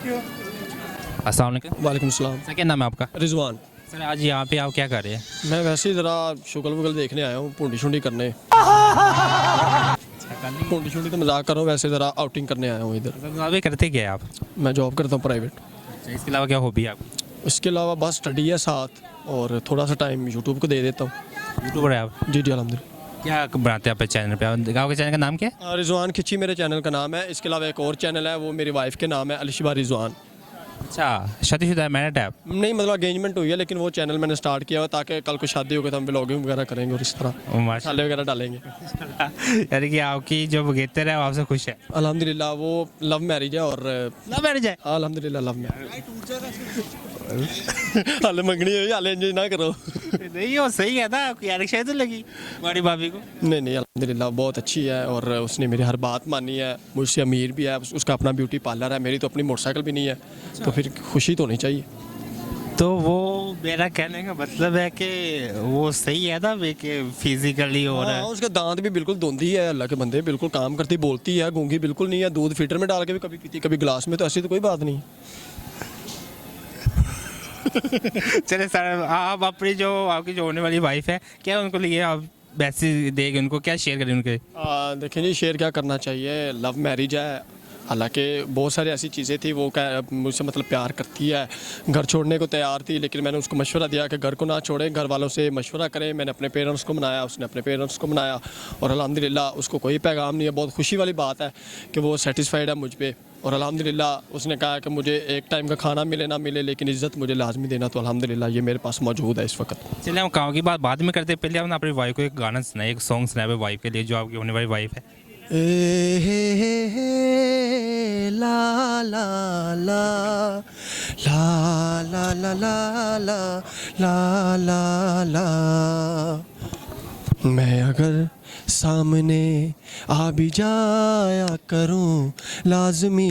अस्सलाम वालेकुम। वालेकुम सलाम। सर क्या नाम है आपका? रिजवान। सर आज यहाँ पे आप क्या कर रहे हैं? मैं वैसे ही ज़रा शुगल वुगल देखने आया हूँ, पूंडी शुंडी करने। पूंडी शुंडी तो मजाक कर रहा हूँ, वैसे ज़रा आउटिंग करने आया हूँ इधर। सर अभी करते क्या है आप? मैं जॉब करता हूँ प्राइवेट। अच्छा, इसके अलावा क्या हॉबी है आपकी? इसके अलावा बस स्टडी है साथ, और थोड़ा सा टाइम यूट्यूब को दे देता हूँ। यूट्यूबर है आप? जी जी अल्हम्दुलिल्लाह। क्या बनाते हैं आप चैनल पे? आपके चैनल का नाम क्या है? रिजवान खिची मेरे चैनल का नाम है। इसके अलावा एक और चैनल है, वो मेरी वाइफ के नाम है, अलिशिबा रिजवान। अच्छा, शादीशुदा है, मैरिड है आप? नहीं मतलब एंगेजमेंट हुई है, लेकिन वो चैनल मैंने स्टार्ट किया हुआ ताकि कल को शादी होगी तो हम व्लॉगिंग वगैरह करेंगे और इस तरह माशा मसाले वगैरह डालेंगे। यानी कि आपकी जो बगेतर है वो आपसे खुश है? अल्हम्दुलिल्लाह। वो लव मैरिज है और लव मैरिज है? हाँ अल्हम्दुलिल्लाह लव मैरिज। हाले मंगनी हुई, हाले एंजॉय ना करो। नहीं वो सही है ना, आपकी यार शायद तो लगी बड़ी भाभी को। नहीं नहीं अल्हम्दुलिल्लाह बहुत अच्छी है, और उसने मेरी हर बात मानी है। मुझसे अमीर भी है, उसका अपना ब्यूटी पार्लर है, मेरी तो अपनी मोटरसाइकिल भी नहीं है, तो फिर खुशी तो होनी चाहिए। तो वो मेरा कहने का मतलब है कि वो सही है ना कि फिजिकली हो रहा हाँ, है। उसका दांत भी बिल्कुल धुंधी है, अल्लाह के बंदे, बिल्कुल काम करती, बोलती है, गूंगी बिल्कुल नहीं है, दूध फिल्टर में डाल के भी कभी पीती कभी गिलास में, तो ऐसी तो कोई बात नहीं। चले सर, आप अपनी जो आपकी जो होने वाली वाइफ है, क्या उनको लिए आप मैसेज देंगे, उनको क्या शेयर करें उनके? देखें जी, शेयर क्या करना चाहिए, लव मैरिज है। हालांकि बहुत सारी ऐसी चीज़ें थी, वो मुझसे मतलब प्यार करती है, घर छोड़ने को तैयार थी, लेकिन मैंने उसको मशवरा दिया कि घर को ना छोड़े, घर वालों से मशवरा करें। मैंने अपने पेरेंट्स को मनाया, उसने अपने पेरेंट्स को मनाया, और अल्हम्दुलिल्लाह उसको कोई पैगाम नहीं है। बहुत खुशी वाली बात है कि वो सेटिस्फाइड है मुझ पर, और अल्हम्दुलिल्लाह उसने कहा कि मुझे एक टाइम का खाना मिले ना मिले, लेकिन इज़्ज़त मुझे लाजमी देना, तो अल्हम्दुलिल्लाह ये मेरे पास मौजूद है इस वक्त। चलिए हम गाँव की बात बाद में करते हैं, पहले हम अपनी वाइफ को एक गाना सुनाए, एक सॉन्ग सुनाए वाइफ के लिए, जो आपकी होने वाली वाइफ है। ए हे ला ला ला ला ला ला ला ला ला ला ला। मैं अगर सामने आ भी जाया करूं, लाजमी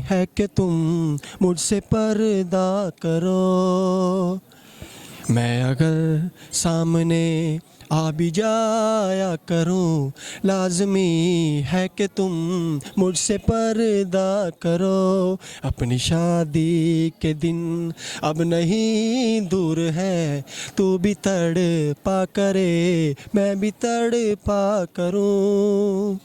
है कि तुम मुझसे पर्दा करो। मैं अगर सामने आ भी जाया करूं, लाजमी है कि तुम मुझसे पर्दा करो। अपनी शादी के दिन अब नहीं दूर है, तू भी तड़पा करे, मैं भी तड़पा करूं।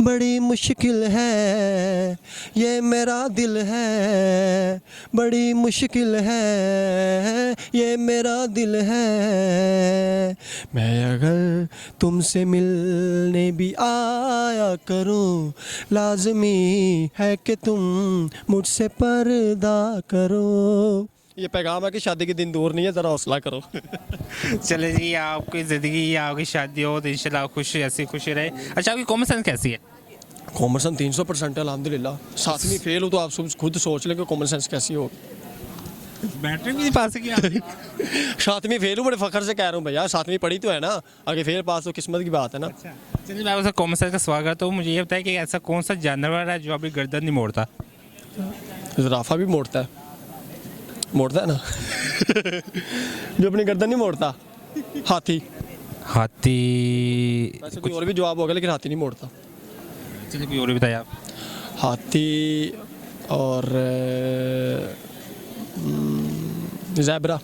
बड़ी मुश्किल है ये मेरा दिल है, बड़ी मुश्किल है ये मेरा दिल है। मैं अगर तुमसे मिलने भी आया करूं, लाजमी है कि तुम मुझसे पर्दा करो। ये पैगाम है कि शादी के दिन दूर नहीं है, ज़रा हौसला करो। चले जी, आपकी ज़िंदगी या आपकी शादी हो तो इंशाल्लाह खुश ऐसी खुशी रहे। अच्छा, आपकी कॉमन सेंस कैसी है? कॉमन सेंस 300% है अल्हम्दुलिल्लाह। 7वीं फेल हो तो आप खुद सोच लें कि कॉमन सेंस कैसी हो। मैट्रिक भी पास किया? 7वीं फेल हूँ, बड़े फ़ख्र से कह रहा हूँ भैया, 7वीं पढ़ी तो है ना, आगे फेल पास तो किस्मत की बात है ना। अच्छा, चलिए मैं आपसे कॉमन सेंस का सवाल करता हूँ, मुझे ये बताया कि ऐसा कौन सा जानवर है जो अपनी गर्दन नहीं मोड़ता? ज़राफ़ा भी मोड़ता है, मोड़ता है ना। जो अपनी गर्दन नहीं मोड़ता, हाथी। हाथी? वैसे कोई और भी जवाब होगा, लेकिन हाथी नहीं मोड़ता। चलिए कोई और भी बताइए आप। हाथी और ज़ेब्रा।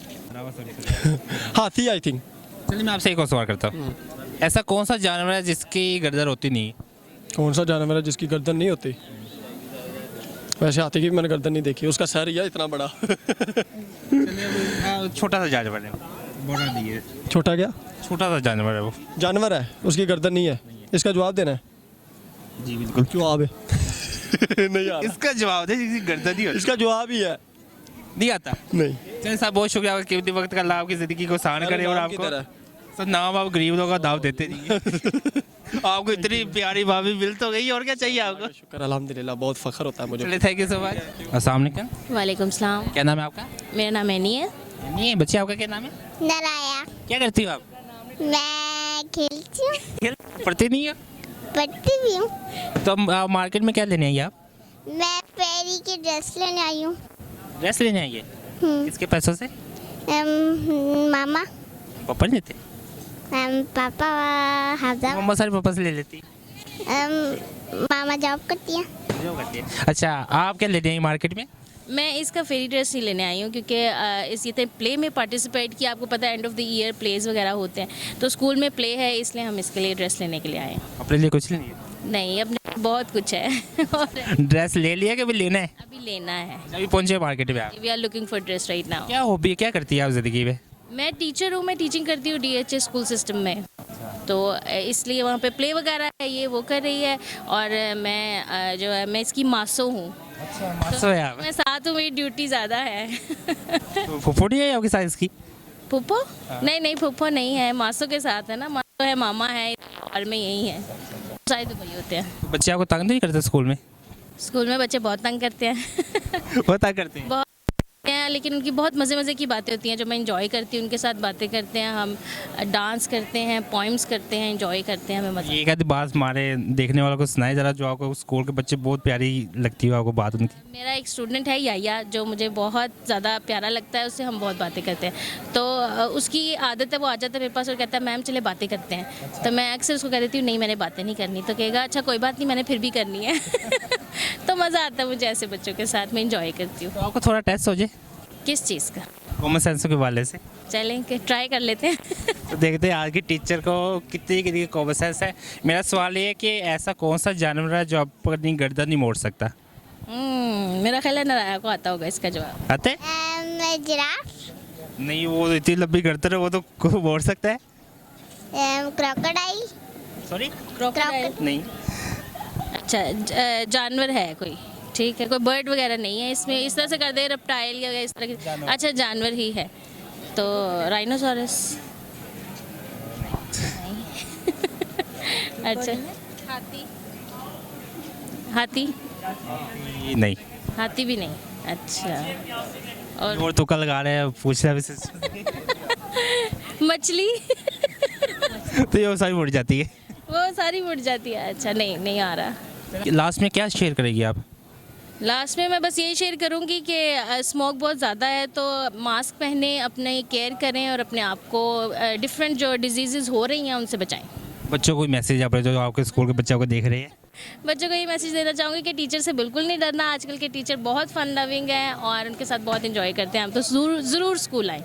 हाथी आई थिंक। चलिए मैं आपसे एक और सवाल करता हूँ, ऐसा कौन सा जानवर है जिसकी गर्दन होती नहीं? कौन सा जानवर है जिसकी गर्दन नहीं होती? वैसे हाथी की भी मैंने गर्दन नहीं देखी, उसका सर ही है इतना बड़ा। चलिए छोटा सा जानवर है, बड़ा नहीं है। छोटा क्या? छोटा सा जानवर है वो। जानवर है, उसकी गर्दन नहीं है, इसका जवाब देना है? जी बिल्कुल। जवाब है। नहीं आता। इसका जवाब दे, जिसकी गर्दन नहीं होती। इसका जवाब ही है, नहीं आता? नहीं। चलिए साहब, बहुत शुक्रिया, आपका कीमती वक्त का, अल्लाह आपकी ज़िंदगी को आसान करे। और आपको सर नाम आप गरीब लोगों का दाव देते नहीं है। आपको इतनी प्यारी भाभी मिल तो गई, और क्या चाहिए आपको? शुक्र अल्हम्दुलिल्लाह, बहुत फ़ख्र होता है मुझे। चलिए थैंक यू सो मच। अस्सलाम वालेकुम। वालेकुम सलाम। क्या नाम है आपका? मेरा नाम एनी है। नहीं बच्चे, आपका क्या नाम है? नराया। क्या करती हो आप? मैं खेलती हूँ, खेल पढ़ती नहीं है? पढ़ती भी हूँ। तो आप मार्केट में क्या लेने आई आप? मैं फेरी की ड्रेस लेने आई हूँ। ड्रेस लेने आई है? किसके पैसों से? मामा। पापा नहीं लेते? पापा हाफजा। मम्मा सारे पापा से ले लेती। मामा जॉब करती है। जो करती है। अच्छा, आप क्या लेते हैं मार्केट में? मैं इसका फेरी ड्रेस ही लेने आई हूँ क्योंकि इस ये प्ले में पार्टिसिपेट किया। आपको पता है end of the year plays वगैरह होते हैं, तो स्कूल में प्ले है, इसलिए हम इसके लिए ड्रेस लेने के लिए आए हैं। अपने लिए कुछ नहीं है? नहीं, अपने बहुत कुछ है और ड्रेस ले लिया कि अभी लेना है? अभी लेना है। अभी पहुंचे मार्केट में आप? We are looking for dress right now. क्या हॉबी है, क्या करती है आप ज़िंदगी में? मैं टीचर हूँ, मैं टीचिंग करती हूँ DHS स्कूल सिस्टम में, तो इसलिए वहाँ पे प्ले वगैरह है, ये वो कर रही है। और मैं जो है मैं इसकी मासो हूँ। मासो है आप? मैं साथ हूँ, मेरी ड्यूटी ज़्यादा है। तो फुफो नहीं है आपकी साइज की? फूफो? नहीं नहीं, फूफो नहीं है, मासो के साथ है ना। मासो है, मामा है, और में यही है, सारे तो वही होते हैं। तो बच्चे आपको तंग नहीं करते स्कूल में? स्कूल में बच्चे बहुत तंग करते हैं वो तंग करते हैं? बहुत हैं, लेकिन उनकी बहुत मज़े मज़े की बातें होती हैं जो मैं इंजॉय करती हूँ। उनके साथ बातें करते हैं, हम डांस करते हैं, पोइम्स करते हैं, इंजॉय करते हैं, हमें मज़ा। एक आधी बात हमारे देखने वालों को सुनाए ज़रा, जो आपको स्कूल के बच्चे बहुत प्यारी लगती हो आपको बात उनकी। मेरा एक स्टूडेंट है याया, जो मुझे बहुत ज़्यादा प्यारा लगता है, उससे हम बहुत बातें करते हैं। तो उसकी आदत है, वो आ जाता है मेरे पास और कहता है मैम चले बातें करते हैं। तो मैं अक्सर उसको कह देती हूँ नहीं मैंने बातें नहीं करनी, तो कहेगा अच्छा कोई बात नहीं, मैंने फिर भी करनी है तो मज़ा आता है मुझे ऐसे बच्चों के साथ, मैं इंजॉय करती हूँ। तो आपको थोड़ा टेस्ट हो जाए किस चीज़ का? कॉमन सेंस के वाले से। चलें कि ट्राई कर लेते हैं तो देखते हैं आज की टीचर को कितनी कॉमन सेंस है। मेरा सवाल ये है कि ऐसा कौन सा जानवर है जो आप अपनी गर्दन नहीं मोड़ सकता? मेरा ख्याल है नाराया को आता होगा इसका जवाब। आते? जिराफ, नहीं, वो इतनी लंबी गर्दन है, वो तो मोड़ सकता है। Crocodile, sorry? क्रोकोडाइल? नहीं। अच्छा, जानवर है कोई, ठीक है, कोई बर्ड वगैरह नहीं है इसमें, इस तरह से कर दे रेप्टाइल या इस तरह की। अच्छा, जानवर ही है तो राइनोसोरस? अच्छा, हाथी? हाथी? नहीं। हाथी भी नहीं। अच्छा, और तुक्का लगा रहे हैं, पूछ रहे हैं मछली? तो ये सारी उड़ जाती है। वो सारी उड़ जाती है। अच्छा, नहीं नहीं आ रहा। लास्ट में क्या शेयर करेगी आप? लास्ट में मैं बस यही शेयर करूंगी कि स्मोक बहुत ज़्यादा है, तो मास्क पहने, अपने केयर करें और अपने आप को डिफरेंट जो डिजीज़ हो रही हैं उनसे बचाएं। बच्चों को मैसेज आप जो आपके स्कूल के बच्चों को देख रहे हैं? बच्चों को ये मैसेज देना चाहूँगी कि टीचर से बिल्कुल नहीं डरना। आजकल के टीचर बहुत फन लविंग हैं और उनके साथ बहुत इंजॉय करते हैं। हम तो ज़रूर स्कूल आएँ।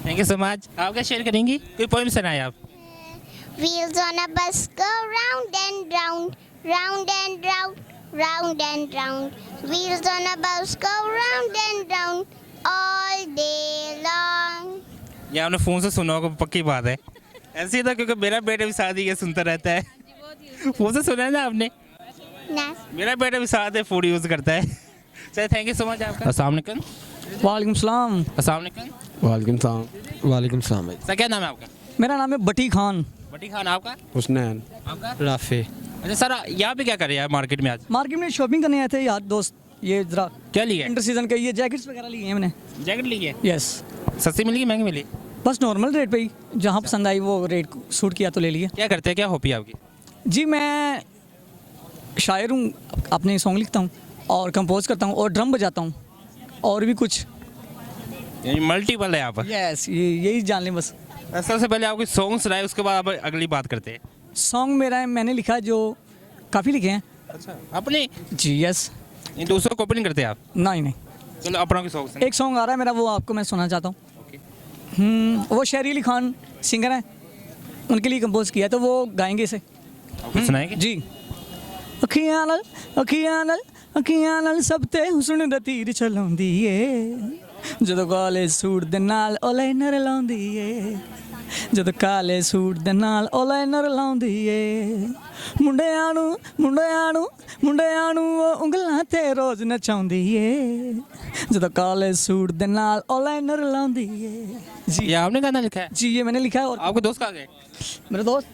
Thank you so much. आप क्या शेयर करेंगी? कोई पोइम सुनाए आप। wheels on a bus go round and round, round and round, round and round. Wheels on a bus go round and round all day long. ये आपने phone से सुना होगा, पक्की बात है। ऐसे ही था क्योंकि मेरा बेटा भी शादी के सुनता रहता है। फ़ोन से सुना है ना आपने? ना मेरा बेटा भी साथ है, फ़ोन यूज़ करता है। चलिए, थैंक यू सो मच आपका। अस्सलाम वालेकुम। वालेकुम सलाम। अस्सलाम वालेकुम। वालेकुम सलाम। वालेकुम सलाम भाई। सर, क्या नाम है आपका? मेरा नाम है बटी खान। बटी खान। आपका? हुसनैन। आपका? राफे। अच्छा सर, यहाँ पे क्या कर रहे हैं मार्केट में आज? मार्केट में शॉपिंग करने आए थे यार दोस्त, ये जरा क्या लिया? इंटर सीजन के ये जैकेट्स वगैरह लिए हैं मैंने। जैकेट ली है? यस, सस्ती मिली कि महंगी मिली? बस नॉर्मल रेट पे ही, जहाँ पसंद आई वो रेट सूट किया तो ले लिया। क्या करते हैं, क्या हॉबी है आपकी? जी मैं शायर हूँ, अपने सॉन्ग लिखता हूँ और कंपोज करता हूँ और ड्रम बजाता हूँ और भी कुछ। यानी मल्टीपल है आप। यस, यही जान लें बस। सबसे पहले आपकी सॉन्ग सुनाए, उसके बाद आप अगली बात करते हैं। सॉन्ग मेरा है, मैंने लिखा है, जो काफ़ी लिखे हैं। अच्छा, अपने? जी यस। इन दूसरों को कॉपी नहीं करते आप? नहीं नहीं, चलो अपना की सॉन्ग सुनाए। एक सॉन्ग आ रहा है मेरा, वो आपको मैं सुनाना चाहता हूँ। वो शहरी अली खान सिंगर हैं, उनके लिए कंपोज किया है, तो वो गाएंगे इसे। आपको सुनाएंगे? जी। अखियां नाल अखियां नाल अखियां नाल सब ते हुस्न दा तीर चलाउंदी ਏ ਜਦੋਂ ਕਾਲੇ ਸੂਟ ਦੇ ਨਾਲ ਉਹ ਲਾਈਨਰ ਲਾਉਂਦੀ ਏ ਜਦੋਂ ਕਾਲੇ ਸੂਟ ਦੇ ਨਾਲ ਉਹ ਲਾਈਨਰ ਲਾਉਂਦੀ ਏ ਮੁੰਡਿਆਂ ਨੂੰ ਉਹ ਉਂਗਲਾਂ ਤੇ ਰੋਜ਼ ਨਚਾਉਂਦੀ ਏ ਜਦੋਂ ਕਾਲੇ ਸੂਟ ਦੇ ਨਾਲ ਉਹ ਲਾਈਨਰ ਲਾਉਂਦੀ ਏ। जी, ये आपने गाना लिखा है? जी ये मैंने लिखा है। और आपके दोस्त कहाँ गए? मेरे दोस्त,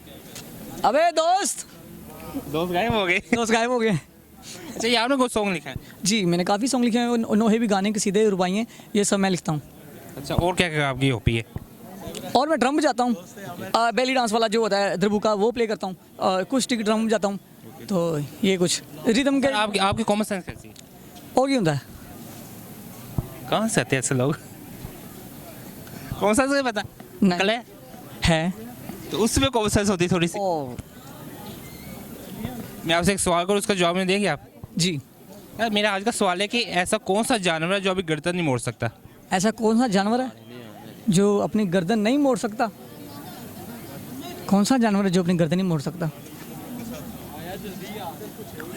अबे दोस्त गायब हो गए। दोस्त गायब हो गए। अच्छा, ये आपने कोई सॉन्ग लिखा है? जी मैंने काफ़ी सॉन्ग लिखे हैं, नोहे भी गाने के सीधे रुबाई हैं, ये सब मैं लिखता हूँ। अच्छा, और क्या क्या आपकी हॉबी है? और मैं ड्रम बजाता हूँ, बेली डांस वाला जो होता है द्रबुका, वो प्ले करता हूँ, कुछ टिक ड्रम बजाता हूँ, तो ये कुछ रिदम के। आपकी कॉमन सेंस कैसी है? और क्या होता है? कहाँ से आते हैं ऐसे लोग? कौन सा से पता? नहीं। कल है तो उसमें कॉमन सेंस होती है थोड़ी सी। ओ मैं आपसे एक सवाल करूँ, उसका जवाब नहीं देंगे आप? जी। यार मेरा आज का सवाल है कि ऐसा कौन सा जानवर है जो अभी गर्दन नहीं मोड़ सकता? ऐसा कौन सा जानवर है जो अपनी गर्दन नहीं मोड़ सकता? कौन सा जानवर है जो अपनी गर्दन नहीं मोड़ सकता?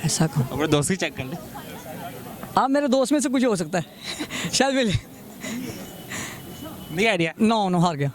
ऐसा कौन? अपने दोस्त की चेक कर ले। आप मेरे दोस्त में से कुछ हो सकता है शायद। नहीं आइडिया। नो हार गया।